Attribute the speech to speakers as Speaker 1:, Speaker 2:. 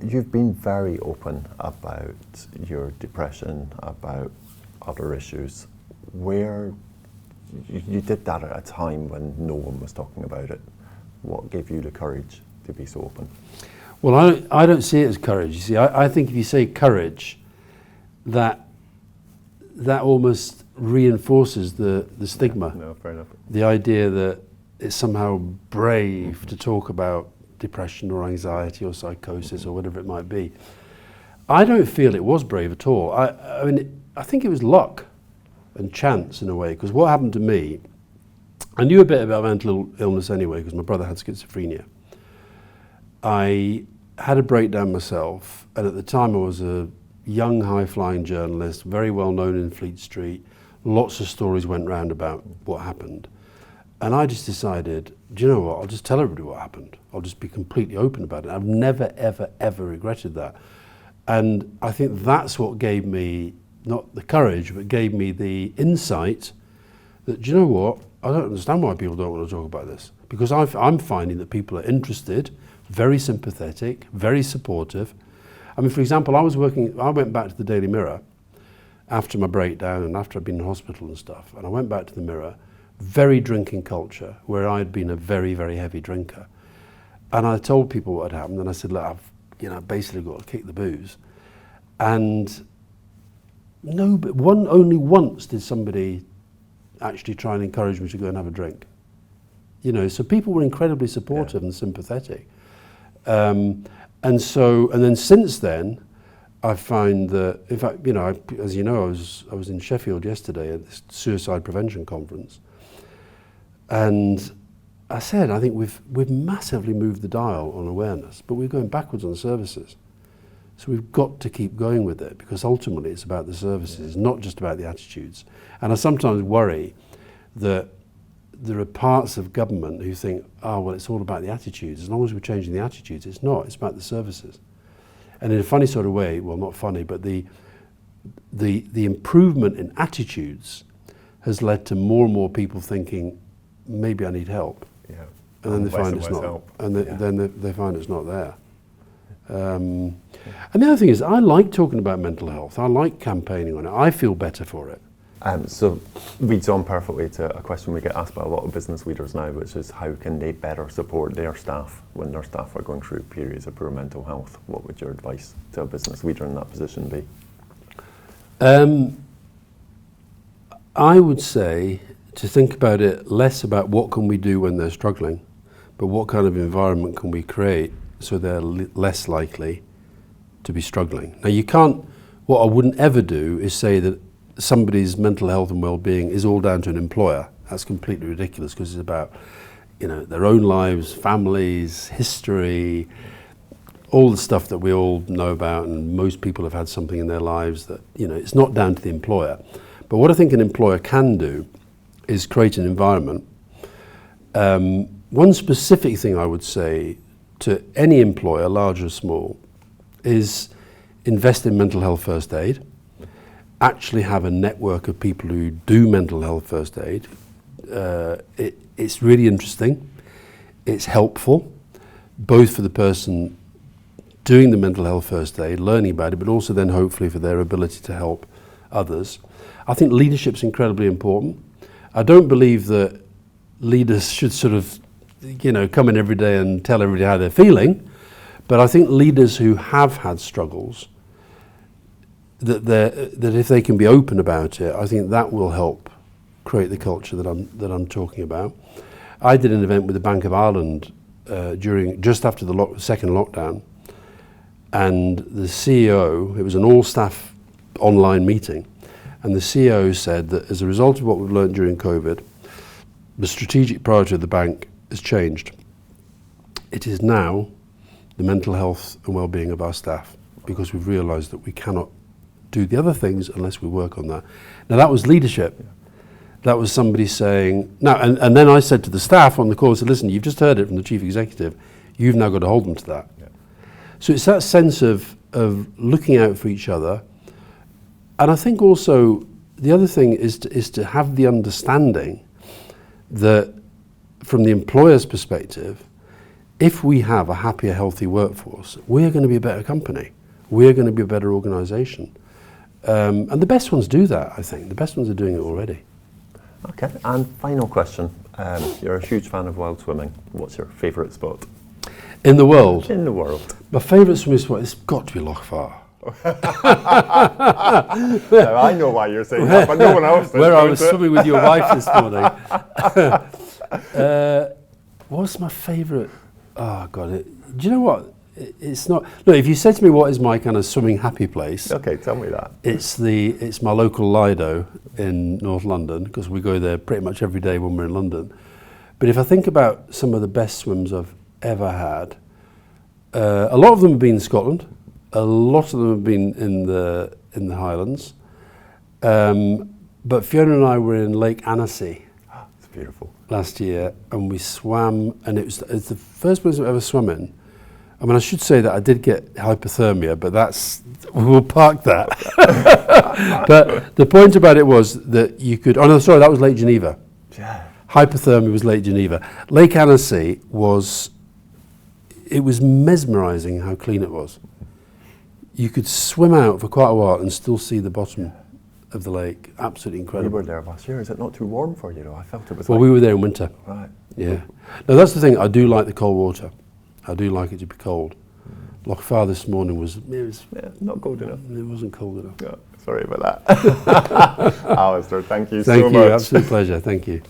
Speaker 1: You've been very open about your depression, about other issues. Where you did that at a time when no one was talking about it. What gave you the courage to be so open?
Speaker 2: Well, I don't see it as courage. You see, I think if you say courage, that almost reinforces the stigma.
Speaker 1: No, fair enough.
Speaker 2: The idea that it's somehow brave to talk about depression or anxiety or psychosis or whatever it might be. I don't feel it was brave at all. I mean, I think it was luck and chance in a way, because what happened to me, I knew a bit about mental illness anyway because my brother had schizophrenia. I had a breakdown myself, and at the time I was a young high-flying journalist, very well known in Fleet Street. Lots of stories went round about what happened. And I just decided, do you know what, I'll just tell everybody what happened. I'll just be completely open about it. I've never, ever, ever regretted that. And I think that's what gave me, not the courage, but gave me the insight that, do you know what, I don't understand why people don't want to talk about this. Because I'm finding that people are interested, very sympathetic, very supportive. I mean, for example, I went back to the Daily Mirror after my breakdown and after I'd been in hospital and stuff, and I went back to the Mirror, very drinking culture, where I'd been a very, very heavy drinker. And I told people what had happened, and I said, look, I've basically got to kick the booze. And no, but only once did somebody actually try and encourage me to go and have a drink. You know, so people were incredibly supportive and sympathetic. And then since then, I find that, in fact, you know, as you know, I was in Sheffield yesterday at this suicide prevention conference, and I said, I think we've massively moved the dial on awareness, but we're going backwards on services. So we've got to keep going with it, because ultimately it's about the services, not just about the attitudes. And I sometimes worry that there are parts of government who think, oh, well, it's all about the attitudes. As long as we're changing the attitudes, it's not, it's about the services. And in a funny sort of way, well, not funny, but the improvement in attitudes has led to more and more people thinking, maybe I need help.
Speaker 1: Yeah.
Speaker 2: And then they find it's not,
Speaker 1: help.
Speaker 2: and then they find it's not there. And the other thing is, I like talking about mental health. I like campaigning on it. I feel better for it.
Speaker 1: So leads on perfectly to a question we get asked by a lot of business leaders now, which is how can they better support their staff when their staff are going through periods of poor mental health? What would your advice to a business leader in that position be?
Speaker 2: I would say to think about it less about what can we do when they're struggling, but what kind of environment can we create so they're less likely to be struggling. Now you can't, what I wouldn't ever do is say that somebody's mental health and well-being is all down to an employer. That's completely ridiculous, because it's about, you know, their own lives, families, history, all the stuff that we all know about, and most people have had something in their lives that, you know, it's not down to the employer. But what I think an employer can do is create an environment. One specific thing I would say to any employer, large or small, is invest in mental health first aid. Actually have a network of people who do mental health first aid. It's really interesting. It's helpful, both for the person doing the mental health first aid, learning about it, but also then hopefully for their ability to help others. I think leadership's incredibly important. I don't believe that leaders should sort of, you know, come in every day and tell everybody how they're feeling, but I think leaders who have had struggles, that if they can be open about it, I think that will help create the culture that I'm talking about. I did an event with the Bank of Ireland just after the second lockdown, and the CEO, it was an all-staff online meeting, and the CEO said that as a result of what we've learned during COVID, the strategic priority of the bank has changed. It is now the mental health and well-being of our staff, because we've realised that we cannot do the other things unless we work on that. Now that was leadership. Yeah. That was somebody saying, now, and then I said to the staff on the call, I said, listen, you've just heard it from the chief executive, you've now got to hold them to that. Yeah. So it's that sense of looking out for each other. And I think also the other thing is to have the understanding that from the employer's perspective, if we have a happier, healthy workforce, we're going to be a better company. We're going to be a better organisation. And the best ones do that, I think. The best ones are doing it already.
Speaker 1: Okay, and final question. You're a huge fan of wild swimming. What's your favourite spot?
Speaker 2: In the world?
Speaker 1: In the world.
Speaker 2: My favourite swimming spot has got to be Loch Fyr.
Speaker 1: Now, I know why you're saying that, but no one else does.
Speaker 2: Where I was swimming with your wife this morning. What's my favourite? Oh, God. Do you know what? It's not. Look, if you said to me what is my kind of swimming happy place,
Speaker 1: okay, tell me that.
Speaker 2: It's my local Lido in North London, because we go there pretty much every day when we're in London. But if I think about some of the best swims I've ever had, a lot of them have been in Scotland, a lot of them have been in the Highlands, but Fiona and I were in Lake Annecy.
Speaker 1: It's beautiful.
Speaker 2: Last year, and we swam, and it's the first place I've ever swum in. I mean, I should say that I did get hypothermia, but we'll park that. But the point about it was that you could, oh no, sorry, that was Lake Geneva.
Speaker 1: Yeah.
Speaker 2: Hypothermia was Lake Geneva. Lake Annecy was mesmerising how clean it was. You could swim out for quite a while and still see the bottom of the lake. Absolutely incredible.
Speaker 1: We were there last year. Is it not too warm for you though? I felt it was.
Speaker 2: Well, we were there in winter.
Speaker 1: Right.
Speaker 2: Yeah. Now that's the thing. I do like the cold water. I do like it to be cold. Loch Fyr this morning was
Speaker 1: not cold enough.
Speaker 2: It wasn't cold enough.
Speaker 1: Yeah, sorry about that. Alastair, thank you so much.
Speaker 2: Thank you. Absolute pleasure. Thank you.